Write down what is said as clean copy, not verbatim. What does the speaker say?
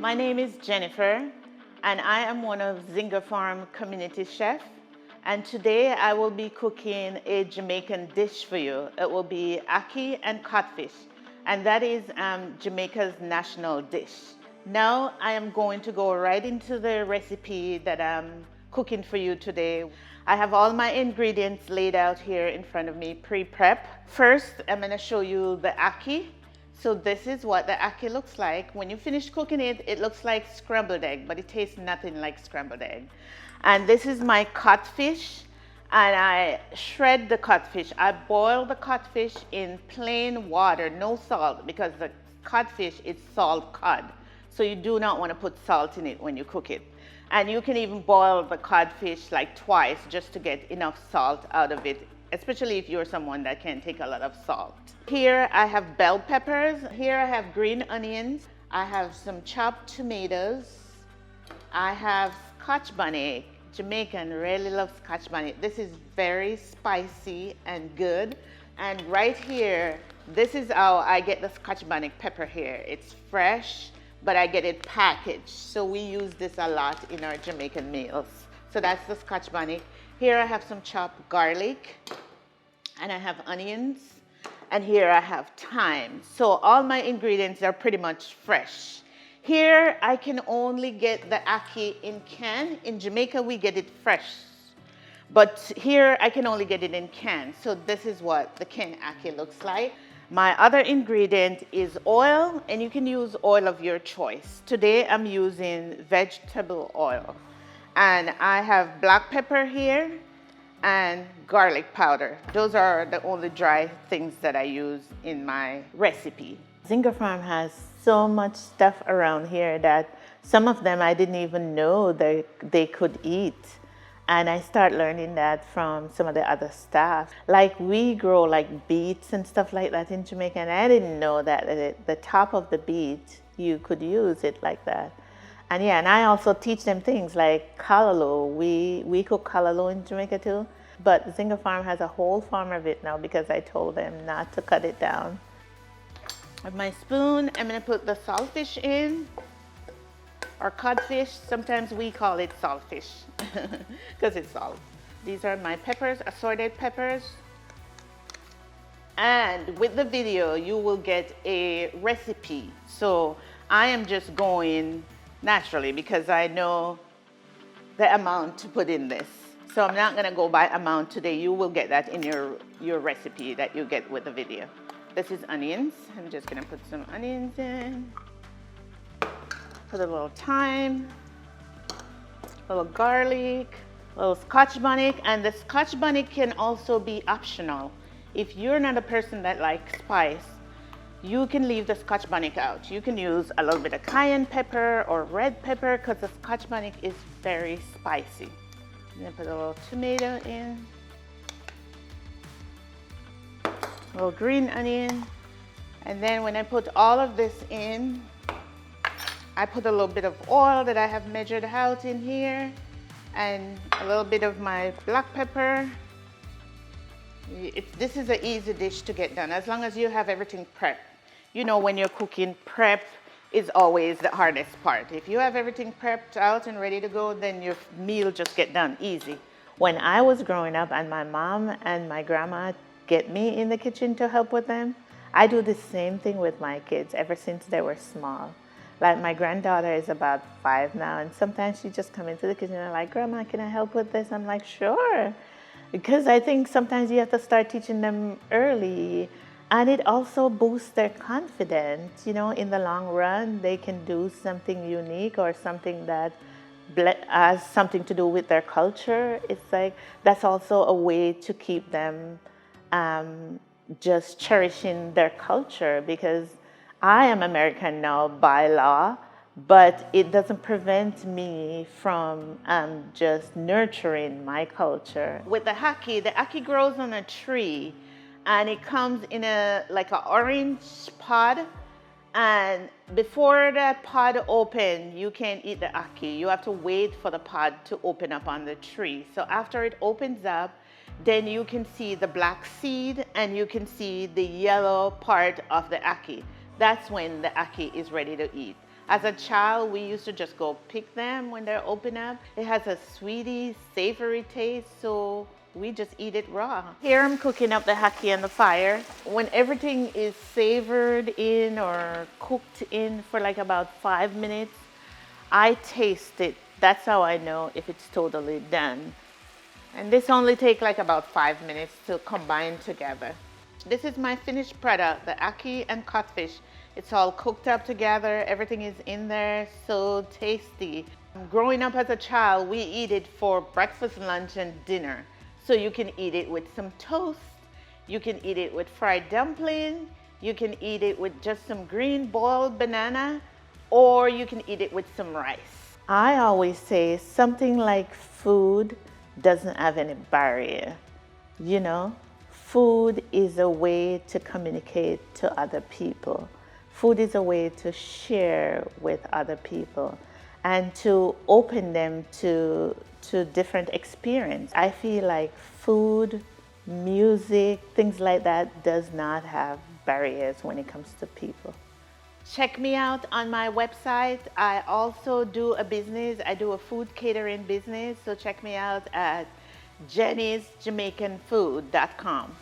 My name is Jennifer, and I am one of Zinger Farm community chef. And today I will be cooking a Jamaican dish for you. It will be ackee and codfish, and that is Jamaica's national dish. Now I am going to go right into the recipe that I'm cooking for you today. I have all my ingredients laid out here in front of me, pre-prep. First, I'm going to show you the ackee. So this is what the ackee looks like. When you finish cooking it, it looks like scrambled egg, but it tastes nothing like scrambled egg. And this is my codfish, and I shred the codfish. I boil the codfish in plain water, no salt, because the codfish is salt cod. So you do not want to put salt in it when you cook it. And you can even boil the codfish like twice just to get enough salt out of it, especially if you're someone that can take a lot of salt. Here I have bell peppers. Here I have green onions. I have some chopped tomatoes. I have Scotch bonnet. Jamaican really love Scotch bonnet. This is very spicy and good. And right here, this is how I get the Scotch bonnet pepper here. It's fresh, but I get it packaged. So we use this a lot in our Jamaican meals. So that's the Scotch bonnet. Here I have some chopped garlic, and I have onions. And here I have thyme. So all my ingredients are pretty much fresh. Here I can only get the ackee in can. In Jamaica we get it fresh. But here I can only get it in can. So this is what the canned ackee looks like. My other ingredient is oil, and you can use oil of your choice. Today I'm using vegetable oil. And I have black pepper here and garlic powder. Those are the only dry things that I use in my recipe. Zinger Farm has so much stuff around here that some of them I didn't even know that they could eat. And I start learning that from some of the other staff. Like we grow like beets and stuff like that in Jamaica, and I didn't know that the top of the beet, you could use it like that. And yeah, and I also teach them things like callaloo. We cook callaloo in Jamaica too, but Zinger Farm has a whole farm of it now because I told them not to cut it down. With my spoon, I'm gonna put the saltfish in, or codfish. Sometimes we call it saltfish because it's salt. These are my peppers, assorted peppers. And with the video, you will get a recipe. So I am just going naturally because I know the amount to put in this. So I'm not gonna go by amount today. You will get that in your recipe that you get with the video. This is onions. I'm just gonna put some onions in. Put a little thyme, a little garlic, a little Scotch bonnet, and the Scotch bonnet can also be optional. If you're not a person that likes spice, you can leave the Scotch bonnet out. You can use a little bit of cayenne pepper or red pepper because the Scotch bonnet is very spicy. I'm gonna put a little tomato in, a little green onion, and then when I put all of this in, I put a little bit of oil that I have measured out in here, and a little bit of my black pepper. This is an easy dish to get done as long as you have everything prepped. You know, when you're cooking, prep is always the hardest part. If you have everything prepped out and ready to go, then your meal just get done easy. When I was growing up and my mom and my grandma get me in the kitchen to help with them, I do the same thing with my kids ever since they were small. Like my granddaughter is about 5 now, and sometimes she just come into the kitchen and like, Grandma, can I help with this? I'm like, sure. Because I think sometimes you have to start teaching them early, and it also boosts their confidence. You know, in the long run, they can do something unique or something that has something to do with their culture. It's like, that's also a way to keep them just cherishing their culture, because I am American now by law, but it doesn't prevent me from just nurturing my culture. With the ackee grows on a tree, and it comes in like an orange pod. And before the pod opens, you can't eat the ackee. You have to wait for the pod to open up on the tree. So after it opens up, then you can see the black seed and you can see the yellow part of the ackee. That's when the ackee is ready to eat. As a child, we used to just go pick them when they're open up. It has a sweety, savory taste, so we just eat it raw. Here I'm cooking up the ackee on the fire. When everything is savored in or cooked in for like about 5 minutes, I taste it. That's how I know if it's totally done. And this only takes like about 5 minutes to combine together. This is my finished product, the ackee and codfish. It's all cooked up together. Everything is in there, so tasty. Growing up as a child, we eat it for breakfast, lunch, and dinner. So you can eat it with some toast. You can eat it with fried dumpling. You can eat it with just some green boiled banana, or you can eat it with some rice. I always say something like food doesn't have any barrier. You know, food is a way to communicate to other people. Food is a way to share with other people and to open them to different experience. I feel like food, music, things like that does not have barriers when it comes to people. Check me out on my website. I also do a business. I do a food catering business. So check me out at jennysjamaicanfood.com.